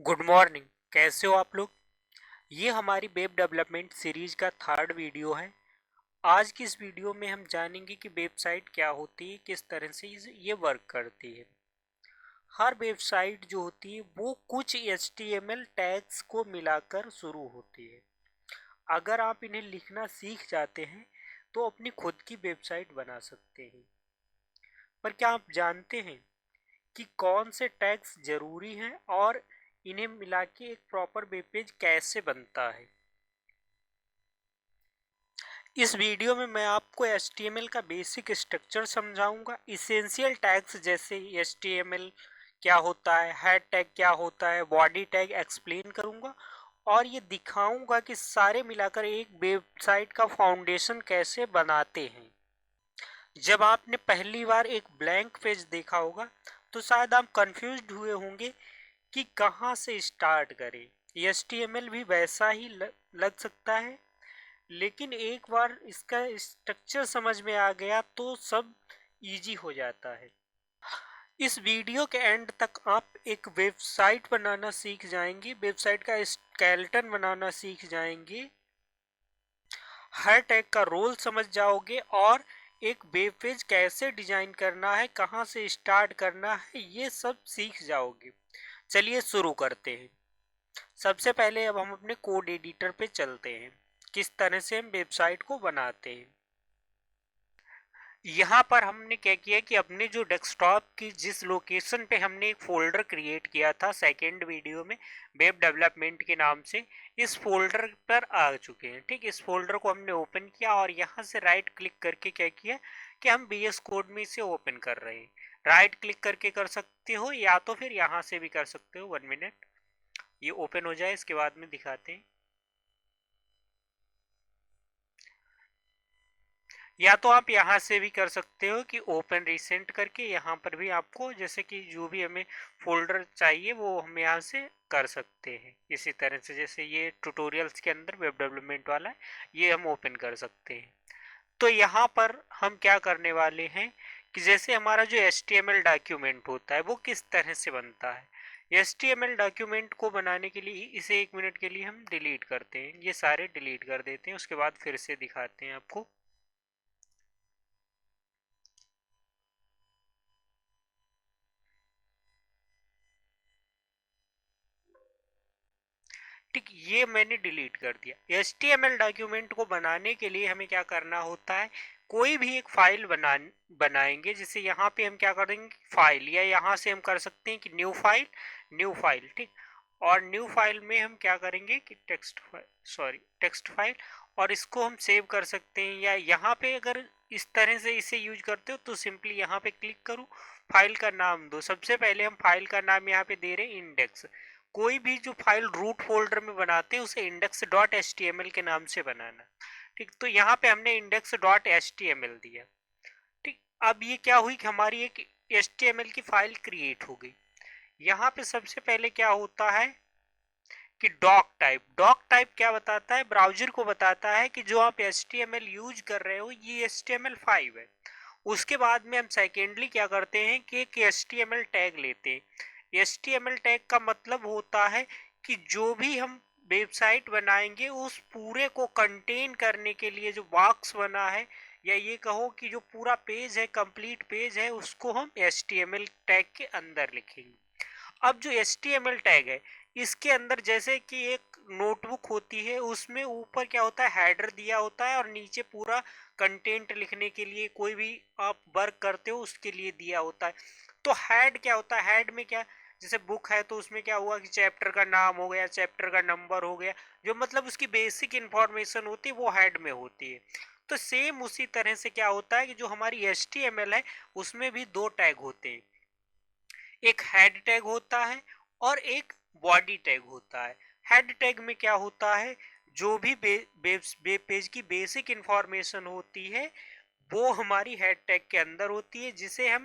Good morning. कैसे हो आप लोग। ये हमारी वेब डेवलपमेंट सीरीज का थर्ड वीडियो है। आज की इस वीडियो में हम जानेंगे कि वेबसाइट क्या होती है, किस तरह से ये वर्क करती है। हर वेबसाइट जो होती है वो कुछ HTML टैग्स को मिलाकर शुरू होती है। अगर आप इन्हें लिखना सीख जाते हैं तो अपनी खुद की वेबसाइट बना सकते हैं। पर क्या आप जानते हैं कि कौन से टैग्स जरूरी हैं और इन्हें मिला के एक प्रॉपर वेब पेज कैसे बनता है। इस वीडियो में मैं आपको HTML का बेसिक स्ट्रक्चर समझाऊंगा। इसेंशियल टैग्स जैसे HTML क्या होता है, हेड टैग क्या होता है, बॉडी टैग एक्सप्लेन करूंगा और ये दिखाऊंगा कि सारे मिलाकर एक वेबसाइट का फाउंडेशन कैसे बनाते हैं। जब आपने पहली बार एक ब्लैंक पेज देखा होगा तो शायद आप कंफ्यूज्ड हुए होंगे कि कहाँ से स्टार्ट करें। HTML भी वैसा ही लग सकता है, लेकिन एक बार इसका स्ट्रक्चर समझ में आ गया तो सब इजी हो जाता है। इस वीडियो के एंड तक आप एक वेबसाइट बनाना सीख जाएंगे, वेबसाइट का स्केलेटन बनाना सीख जाएंगे, हर टैग का रोल समझ जाओगे और एक वेब पेज कैसे डिजाइन करना है, कहाँ से स्टार्ट करना है, ये सब सीख जाओगे। चलिए शुरू करते हैं। सबसे पहले अब हम अपने कोड एडिटर पे चलते हैं, किस तरह से हम वेबसाइट को बनाते हैं। यहाँ पर हमने क्या किया कि अपने जो डेस्कटॉप की जिस लोकेशन पे हमने एक फोल्डर क्रिएट किया था सेकेंड वीडियो में वेब डेवलपमेंट के नाम से, इस फोल्डर पर आ चुके हैं। ठीक, इस फोल्डर को हमने ओपन किया और यहाँ से राइट क्लिक करके क्या किया कि हम VS कोड में इसे ओपन कर रहे हैं। राइट क्लिक करके कर सकते हो या तो फिर यहाँ से भी कर सकते हो। 1 मिनट ये ओपन हो जाए इसके बाद में दिखाते हैं। या तो आप यहाँ से भी कर सकते हो कि ओपन रिसेंट करके यहाँ पर भी आपको जैसे कि जो भी हमें फोल्डर चाहिए वो हम यहाँ से कर सकते हैं। इसी तरह से जैसे ये ट्यूटोरियल्स के अंदर वेब डेवलपमेंट वाला है, ये हम ओपन कर सकते हैं। तो यहाँ पर हम क्या करने वाले हैं कि जैसे हमारा जो HTML डॉक्यूमेंट होता है वो किस तरह से बनता है। HTML डॉक्यूमेंट को बनाने के लिए इसे 1 मिनट के लिए हम डिलीट करते हैं, ये सारे डिलीट कर देते हैं, उसके बाद फिर से दिखाते हैं आपको। ठीक, ये मैंने डिलीट कर दिया। HTML डॉक्यूमेंट को बनाने के लिए हमें क्या करना होता है, कोई भी एक फाइल बनाएंगे। जैसे यहाँ पे हम क्या करेंगे, फाइल, या यहाँ से हम कर सकते हैं कि न्यू फाइल, न्यू फाइल। ठीक, और न्यू फाइल में हम क्या करेंगे कि टेक्स्ट फाइल, और इसको हम सेव कर सकते हैं। या यहाँ पे अगर इस तरह से इसे यूज करते हो तो सिंपली यहाँ पे क्लिक करो, फाइल का नाम दो। सबसे पहले हम फाइल का नाम यहाँ पे दे रहे हैं इंडेक्स। कोई भी जो फाइल रूट फोल्डर में बनाते हैं उसे index.html के नाम से बनाना। ठीक, तो यहाँ पे हमने index.html दिया। ठीक, अब ये क्या हुई कि हमारी एक HTML की फाइल क्रिएट हो गई। यहाँ पे सबसे पहले क्या होता है कि डॉक टाइप क्या बताता है, ब्राउजर को बताता है कि जो आप HTML यूज कर रहे हो ये HTML5 है। उसके बाद में हम सेकेंडली क्या करते हैं कि एक HTML टैग लेते हैं। HTML टैग का मतलब होता है कि जो भी हम वेबसाइट बनाएंगे उस पूरे को कंटेन करने के लिए जो बॉक्स बना है, या ये कहो कि जो पूरा पेज है, कंप्लीट पेज है, उसको हम HTML टैग के अंदर लिखेंगे। अब जो HTML टैग है इसके अंदर जैसे कि एक नोटबुक होती है, उसमें ऊपर क्या होता है, हेडर दिया होता है और नीचे पूरा कंटेंट लिखने के लिए कोई भी आप वर्क करते हो उसके लिए दिया होता है। तो हेड क्या होता है, हेड में क्या, जैसे बुक है तो उसमें क्या हुआ कि चैप्टर का नाम हो गया, चैप्टर का नंबर हो गया, जो मतलब उसकी बेसिक इंफॉर्मेशन होती है वो हेड में होती है। तो सेम उसी तरह से क्या होता है कि जो हमारी HTML है उसमें भी दो टैग होते हैं, एक हेड टैग होता है और एक बॉडी टैग होता है। हेड टैग में क्या होता है, जो भी वेब पेज की बेसिक इंफॉर्मेशन होती है वो हमारी हेड टैग के अंदर होती है, जिसे हम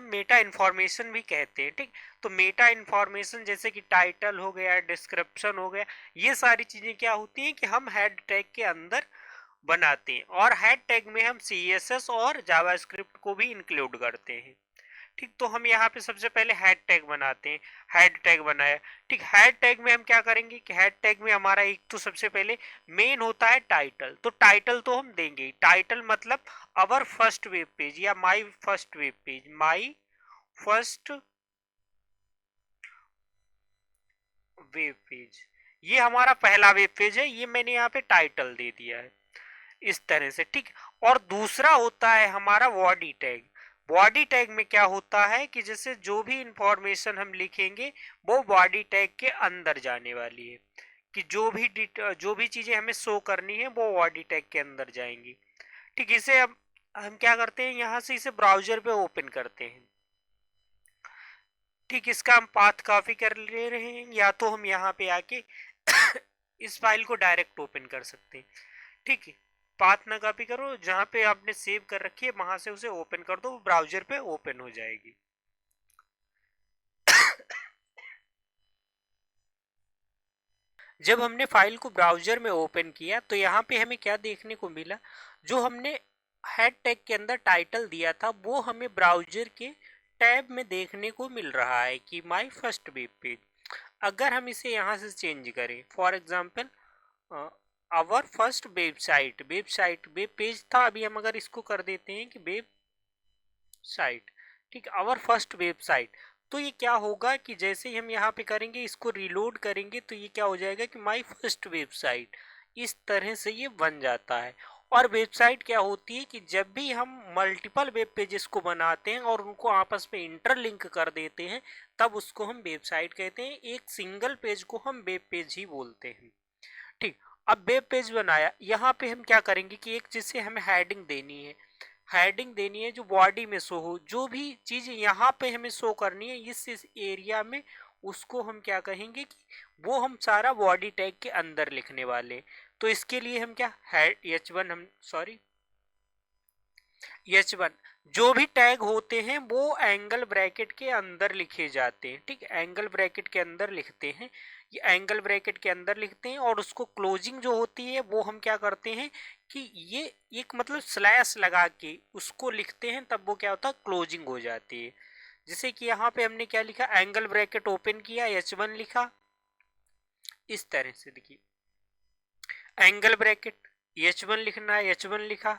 मेटा इंफॉर्मेशन भी कहते हैं। ठीक, तो मेटा इंफॉर्मेशन जैसे कि टाइटल हो गया, डिस्क्रिप्शन हो गया, ये सारी चीजें क्या होती हैं कि हम हेड टैग के अंदर बनाते हैं। और हेड टैग में हम CSS और जावास्क्रिप्ट को भी इंक्लूड करते हैं। ठीक, तो हम यहाँ पे सबसे पहले हेड टैग बनाते हैं। हेड टैग बनाया, ठीक। हेड टैग में हम क्या करेंगे कि हेड टैग में हमारा एक तो सबसे पहले मेन होता है टाइटल, तो टाइटल तो हम देंगे। टाइटल मतलब अवर फर्स्ट वेब पेज या my first web page, my first web page, ये हमारा पहला वेब पेज है, ये मैंने यहाँ पे टाइटल दे दिया है इस तरह से, ठीक। और दूसरा होता है हमारा बॉडी टैग। बॉडी टैग में क्या होता है कि जैसे जो भी इंफॉर्मेशन हम लिखेंगे वो बॉडी टैग के अंदर जाने वाली है, कि जो भी चीजें हमें शो करनी है वो बॉडी टैग के अंदर जाएंगी, ठीक। इसे हम क्या करते हैं, यहाँ से इसे ब्राउजर पे ओपन करते हैं, ठीक। इसका हम पाथ कॉपी कर ले रहे हैं, या तो हम यहाँ पे आके इस फाइल को डायरेक्ट ओपन कर सकते हैं, ठीक है। पाथ ना कॉपी करो, जहां पे आपने सेव कर रखी है वहां से उसे ओपन कर दो, ब्राउजर पे ओपन हो जाएगी। जब हमने फाइल को ब्राउजर में ओपन किया तो यहाँ पे हमें क्या देखने को मिला, जो हमने हेड टैग के अंदर टाइटल दिया था वो हमें ब्राउजर के टैब में देखने को मिल रहा है कि माय फर्स्ट वेब पेज। अगर हम इसे यहाँ से चेंज करें, for example our first website, web page था, अभी हम अगर इसको कर देते हैं कि वेब साइट, ठीक, आवर फर्स्ट वेबसाइट, तो ये क्या होगा कि जैसे ही हम यहाँ पे करेंगे, इसको रीलोड करेंगे, तो ये क्या हो जाएगा कि माय फर्स्ट वेबसाइट, इस तरह से ये बन जाता है। और वेबसाइट क्या होती है कि जब भी हम मल्टीपल वेब पेजेस को बनाते हैं और उनको आपस में इंटरलिंक कर देते हैं, तब उसको हम वेबसाइट कहते हैं। एक सिंगल पेज को हम वेब पेज ही बोलते हैं, ठीक। अब वेब पेज बनाया, यहाँ पे हम क्या करेंगे कि एक चीज से हमें हेडिंग देनी है, हेडिंग देनी है जो बॉडी में शो हो, जो भी चीज यहाँ पे हमें शो करनी है इस एरिया में, उसको हम क्या कहेंगे कि वो हम सारा बॉडी टैग के अंदर लिखने वाले। तो इसके लिए हम क्या H1 हम सॉरी H1 जो भी टैग होते हैं वो एंगल ब्रैकेट के अंदर लिखे जाते हैं, ठीक, एंगल ब्रैकेट के अंदर लिखते हैं, ये एंगल ब्रैकेट के अंदर लिखते हैं। और उसको क्लोजिंग जो होती है वो हम क्या करते हैं कि ये एक मतलब स्लैश लगा के उसको लिखते हैं, तब वो क्या होता है, क्लोजिंग हो जाती है। जैसे कि यहाँ पे हमने क्या लिखा, एंगल ब्रैकेट ओपन किया, H1 लिखा, इस तरह से देखिए, एंगल ब्रैकेट H1 लिखना है, H1 लिखा,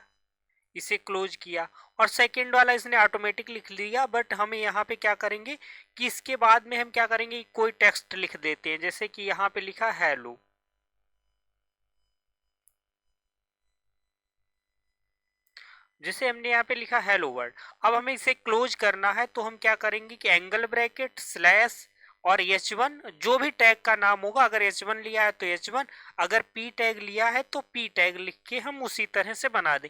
इसे क्लोज किया, और सेकंड वाला इसने ऑटोमेटिक लिख लिया। बट हमें यहाँ पे क्या करेंगे कि इसके बाद में हम क्या करेंगे, कोई टेक्स्ट लिख देते हैं, जैसे कि यहाँ पे लिखा हेलो, जैसे हमने यहाँ पे लिखा हेलो वर्ल्ड। अब हमें इसे क्लोज करना है, तो हम क्या करेंगे कि एंगल ब्रैकेट स्लैश और H1 जो भी टैग का नाम होगा, अगर H1 लिया है तो H1, अगर P टैग लिया है तो P टैग लिख के हम उसी तरह से बना दें।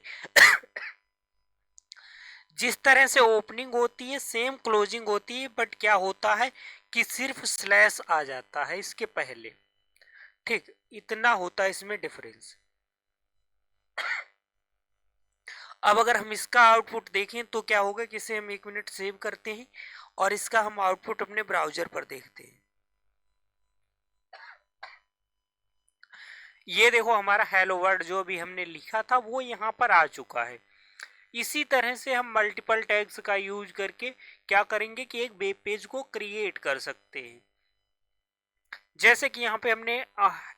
जिस तरह से ओपनिंग होती है सेम क्लोजिंग होती है, बट क्या होता है कि सिर्फ स्लैश आ जाता है इसके पहले, ठीक, इतना होता है इसमें डिफरेंस। अब अगर हम इसका आउटपुट देखें तो क्या होगा कि इसे हम 1 मिनट सेव करते हैं और इसका हम आउटपुट अपने ब्राउजर पर देखते हैं। ये देखो हमारा हेलो वर्ल्ड जो भी हमने लिखा था वो यहाँ पर आ चुका है। इसी तरह से हम मल्टीपल टैग्स का यूज करके क्या करेंगे कि एक वेब पेज को क्रिएट कर सकते हैं। जैसे कि यहाँ पे हमने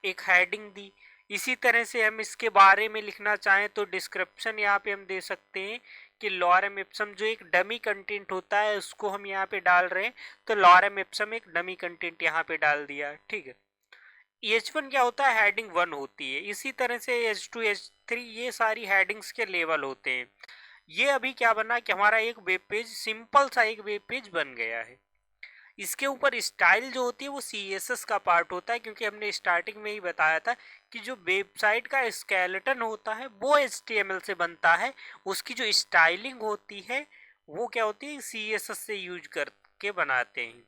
एक हेडिंग दी, इसी तरह से हम इसके बारे में लिखना चाहें तो डिस्क्रिप्शन यहाँ पे हम दे सकते हैं कि लॉरेम इप्सम जो एक डमी कंटेंट होता है उसको हम यहाँ पे डाल रहे हैं, तो लॉरेम इप्सम एक डमी कंटेंट यहाँ पे डाल दिया, ठीक है। H1 क्या होता है, हेडिंग 1 होती है। इसी तरह से H2 H3 ये सारी हेडिंग्स के लेवल होते हैं। ये अभी क्या बना कि हमारा एक वेब पेज, सिंपल सा एक वेब पेज बन गया है। इसके ऊपर स्टाइल जो होती है वो CSS का पार्ट होता है, क्योंकि हमने स्टार्टिंग में ही बताया था कि जो वेबसाइट का स्केलेटन होता है वो HTML से बनता है, उसकी जो स्टाइलिंग होती है वो क्या होती है, CSS से यूज करके बनाते हैं।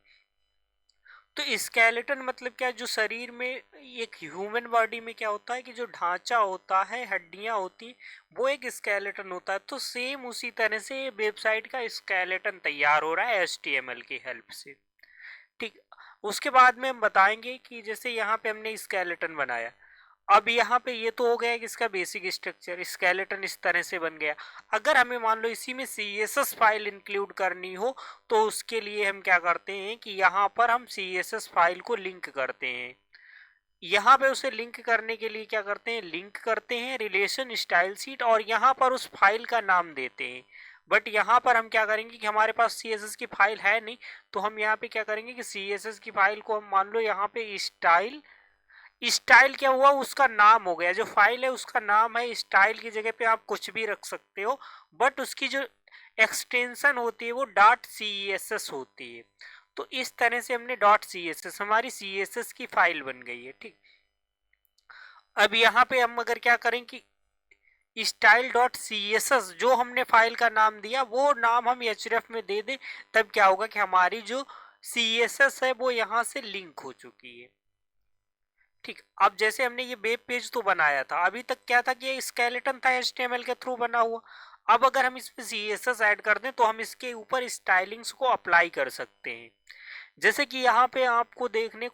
तो स्केलेटन मतलब क्या, जो शरीर में एक ह्यूमन बॉडी में क्या होता है कि जो ढांचा होता है, हड्डियां होती, वो एक स्केलेटन होता है। तो सेम उसी तरह से वेबसाइट का स्केलेटन तैयार हो रहा है HTML की हेल्प से, ठीक। उसके बाद में हम बताएंगे कि जैसे यहाँ पे हमने स्केलेटन बनाया, अब यहाँ पे ये तो हो गया कि इसका बेसिक स्ट्रक्चर, स्केलेटन इस तरह से बन गया। अगर हमें मान लो इसी में CSS फाइल इंक्लूड करनी हो तो उसके लिए हम क्या करते हैं कि यहाँ पर हम CSS फाइल को लिंक करते हैं। यहाँ पे उसे लिंक करने के लिए क्या करते हैं, लिंक करते हैं रिलेशन स्टाइल शीट और यहाँ पर उस फाइल का नाम देते हैं। बट यहाँ पर हम क्या करेंगे कि हमारे पास CSS की फाइल है नहीं, तो हम यहाँ पे क्या करेंगे कि CSS की फाइल को हम मान लो यहाँ पे स्टाइल, स्टाइल क्या हुआ, उसका नाम हो गया, जो फाइल है उसका नाम है। स्टाइल की जगह पे आप कुछ भी रख सकते हो, बट उसकी जो एक्सटेंशन होती है वो .css होती है। तो इस तरह से हमने .css, हमारी CSS की फाइल बन गई है। ठीक, अब यहाँ पे हम अगर क्या करें कि style.css जो हमने फाइल का नाम दिया वो नाम हम href में दे दें, तब क्या होगा कि हमारी जो CSS है वो यहाँ से लिंक हो चुकी है। ठीक, अब जैसे हमने ये वेब पेज तो बनाया था, अभी तक क्या था कि ये स्केलेटन था HTML के थ्रू बना हुआ। अब अगर हम इसमें CSS ऐड कर दें तो हम इसके ऊपर स्टाइलिंग्स को अप्लाई कर सकते हैं। जैसे कि यहाँ पे आपको देखने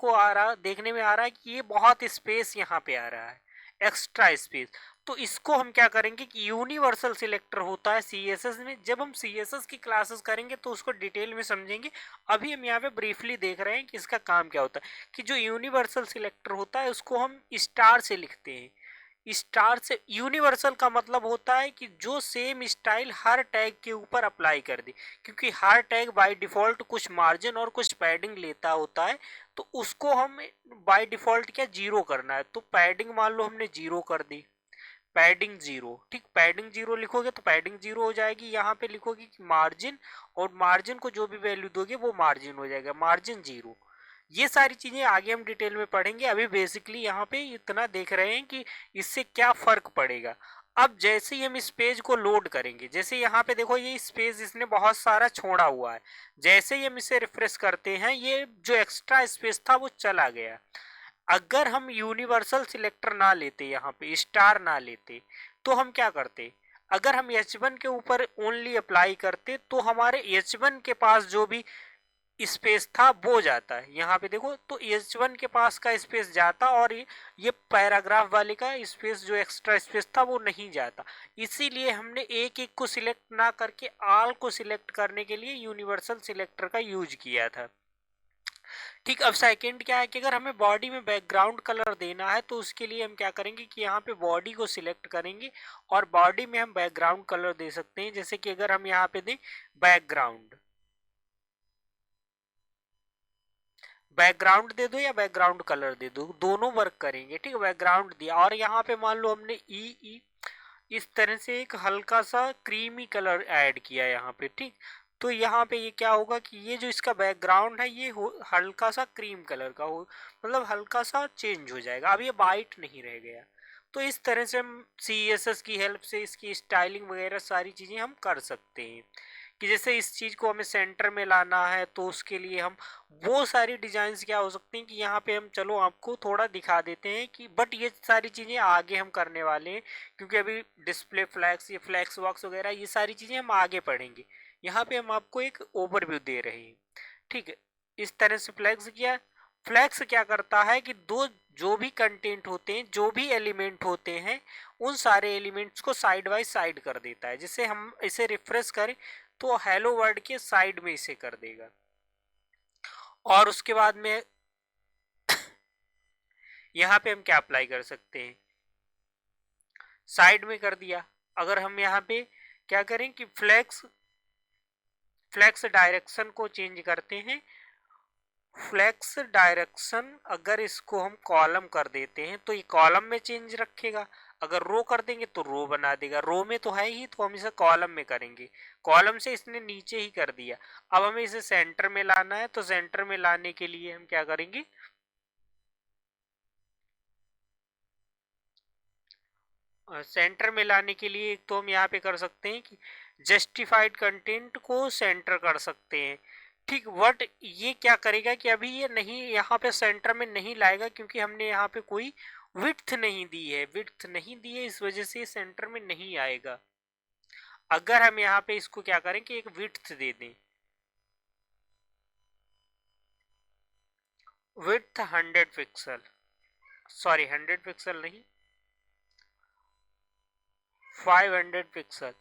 में आ रहा है कि ये बहुत स्पेस यहाँ पे आ रहा है, एक्स्ट्रा स्पेस। तो इसको हम क्या करेंगे कि यूनिवर्सल सिलेक्टर होता है CSS में। जब हम CSS की क्लासेस करेंगे तो उसको डिटेल में समझेंगे। अभी हम यहाँ पे ब्रीफली देख रहे हैं कि इसका काम क्या होता है कि जो यूनिवर्सल सिलेक्टर होता है उसको हम स्टार से लिखते हैं। स्टार से, यूनिवर्सल का मतलब होता है कि जो सेम स्टाइल हर टैग के ऊपर अप्लाई कर दे, क्योंकि हर टैग बाय डिफॉल्ट कुछ मार्जिन और कुछ पैडिंग लेता होता है। तो उसको हम बाय डिफॉल्ट क्या 0 करना है, तो पैडिंग मान लो हमने 0 कर दी, पैडिंग 0। ठीक, पैडिंग 0 लिखोगे तो पैडिंग 0 हो जाएगी। यहाँ पे लिखोगे कि मार्जिन, और मार्जिन को जो भी वैल्यू दोगे वो मार्जिन हो जाएगा, मार्जिन 0। ये सारी चीजें आगे हम डिटेल में पढ़ेंगे, अभी बेसिकली यहाँ पे इतना देख रहे हैं कि इससे क्या फर्क पड़ेगा। अब जैसे ही हम इस पेज को लोड करेंगे, जैसे यहाँ पे देखो ये स्पेस इसने बहुत सारा छोड़ा हुआ है, जैसे ही हम इसे रिफ्रेश करते हैं ये जो एक्स्ट्रा स्पेस था वो चला गया। अगर हम यूनिवर्सल सिलेक्टर ना लेते, यहाँ पे स्टार ना लेते, तो हम क्या करते, अगर हम H1 के ऊपर ओनली अप्लाई करते तो हमारे H1 के पास जो भी स्पेस था वो जाता है। यहाँ पे देखो तो H1 के पास का स्पेस जाता और ये पैराग्राफ वाले का स्पेस, जो एक्स्ट्रा स्पेस था वो नहीं जाता। इसीलिए हमने एक एक को सिलेक्ट ना करके ऑल को सिलेक्ट करने के लिए यूनिवर्सल सिलेक्टर का यूज किया था। ठीक, अब सेकंड क्या है कि अगर हमें बॉडी में बैकग्राउंड कलर देना है तो उसके लिए हम क्या करेंगे कि यहाँ पे बॉडी को सिलेक्ट करेंगे और बॉडी में हम बैकग्राउंड कलर दे सकते हैं। जैसे कि अगर हम यहाँ पे दें बैकग्राउंड, बैकग्राउंड दे दो या बैकग्राउंड कलर दे दो, दोनों वर्क करेंगे। ठीक है, बैकग्राउंड दिया और यहाँ पे मान लो हमने ई इस तरह से एक हल्का सा क्रीमी कलर ऐड किया यहाँ पे। ठीक, तो यहाँ पे ये क्या होगा कि ये जो इसका बैकग्राउंड है ये हल्का सा क्रीम कलर का हो, मतलब हल्का सा चेंज हो जाएगा, अब ये वाइट नहीं रह गया। तो इस तरह से हम CSS की हेल्प से इसकी स्टाइलिंग वगैरह सारी चीज़ें हम कर सकते हैं। कि जैसे इस चीज़ को हमें सेंटर में लाना है तो उसके लिए हम वो सारी डिजाइन्स क्या हो सकती हैं कि यहाँ पे हम चलो आपको थोड़ा दिखा देते हैं कि, बट ये सारी चीज़ें आगे हम करने वाले हैं, क्योंकि अभी डिस्प्ले फ्लैक्स, ये फ्लैक्स बॉक्स वगैरह ये सारी चीज़ें हम आगे पढ़ेंगे। यहाँ पे हम आपको एक ओवरव्यू दे रहे हैं। ठीक है, इस तरह से फ्लैक्स किया। फ्लैक्स क्या करता है कि दो जो भी कंटेंट होते हैं, जो भी एलिमेंट होते हैं, उन सारे एलिमेंट्स को साइड बाय साइड कर देता है। जिससे हम इसे रिफ्रेश करें तो हेलो वर्ड के साइड में इसे कर देगा। और उसके बाद में यहाँ पे हम क्या अप्लाई कर सकते हैं, साइड में कर दिया। अगर हम यहाँ पे क्या करें कि फ्लैक्स डायरेक्शन को चेंज करते हैं, फ्लैक्स डायरेक्शन अगर इसको हम कॉलम कर देते हैं तो ये कॉलम में चेंज रखेगा, अगर रो कर देंगे तो रो बना देगा। रो में तो है ही, तो हम इसे कॉलम में करेंगे, कॉलम से इसने नीचे ही कर दिया। अब हमें इसे सेंटर में लाना है, तो सेंटर में लाने के लिए हम क्या करेंगे, सेंटर में लाने के लिए एक तो हम यहाँ पे कर सकते हैं कि जस्टिफाइड कंटेंट को सेंटर कर सकते हैं। ठीक, बट ये क्या करेगा कि अभी ये नहीं, यहाँ पे सेंटर में नहीं लाएगा, क्योंकि हमने यहाँ पे कोई विड्थ नहीं दी है, विड्थ नहीं दी है, इस वजह से सेंटर में नहीं आएगा। अगर हम यहाँ पे इसको क्या करें कि एक विड्थ दे दें, विड्थ 100 पिक्सल, सॉरी 100 पिक्सल नहीं, 500 पिक्सल,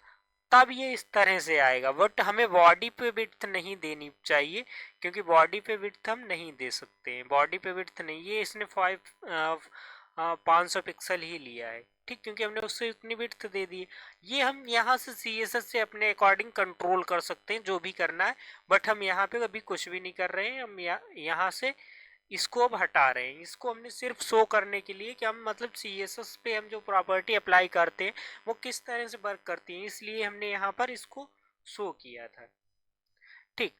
तब ये इस तरह से आएगा। बट हमें बॉडी पे विड्थ नहीं देनी चाहिए, क्योंकि बॉडी पे विड्थ हम नहीं दे सकते हैं, बॉडी पे विड्थ नहीं, ये इसने 500 पिक्सल ही लिया है, ठीक, क्योंकि हमने उससे इतनी विड्थ दे दी है। ये हम यहाँ से CSS से अपने अकॉर्डिंग कंट्रोल कर सकते हैं जो भी करना है, बट हम यहाँ पे अभी कुछ भी नहीं कर रहे हैं। हम यहाँ से इसको अब हटा रहे हैं, इसको हमने सिर्फ शो करने के लिए कि हम मतलब CSS पे हम जो प्रॉपर्टी अप्लाई करते हैं वो किस तरह से वर्क करती है, इसलिए हमने यहाँ पर इसको शो किया था, ठीक।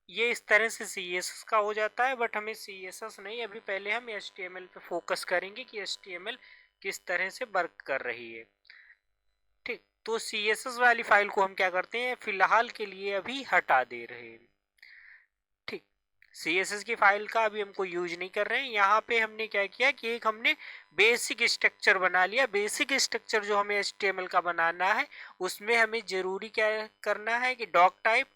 ये इस तरह से CSS का हो जाता है, बट हमें CSS नहीं, अभी पहले हम HTML पे फोकस करेंगे कि HTML किस तरह से वर्क कर रही है, ठीक। तो CSS वाली फाइल को हम क्या करते हैं, फिलहाल के लिए अभी हटा दे रहे हैं, ठीक। CSS की फाइल का अभी हमको यूज नहीं कर रहे हैं। यहाँ पे हमने क्या किया कि एक हमने बेसिक स्ट्रक्चर बना लिया। बेसिक स्ट्रक्चर जो हमें HTML का बनाना है उसमें हमें जरूरी क्या करना है कि डॉक टाइप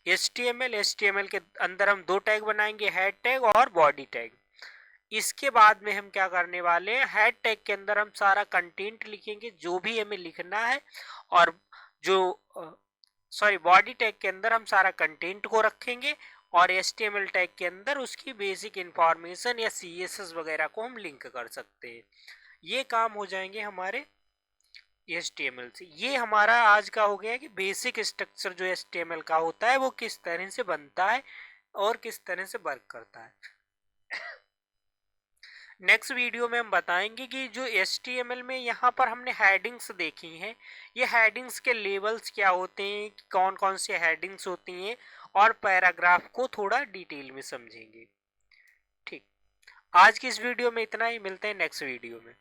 HTML के अंदर हम दो टैग बनाएंगे, हेड टैग और बॉडी टैग। इसके बाद में हम क्या करने वाले हैं, हेड टैग के अंदर हम सारा कंटेंट लिखेंगे जो भी हमें लिखना है, और जो सॉरी बॉडी टैग के अंदर हम सारा कंटेंट को रखेंगे, और HTML टैग के अंदर उसकी बेसिक इंफॉर्मेशन या CSS वगैरह को हम लिंक कर सकते हैं। ये काम हो जाएंगे हमारे HTML से। ये हमारा आज का हो गया कि बेसिक स्ट्रक्चर जो HTML का होता है वो किस तरह से बनता है और किस तरह से वर्क करता है। नेक्स्ट वीडियो में हम बताएंगे कि जो HTML में यहाँ पर हमने हेडिंग्स देखी हैं, ये हेडिंग्स के लेवल्स क्या होते हैं, कौन कौन से हेडिंग्स होती हैं, और पैराग्राफ को थोड़ा डिटेल में समझेंगे, ठीक। आज की इस वीडियो में इतना ही, मिलते हैं नेक्स्ट वीडियो में।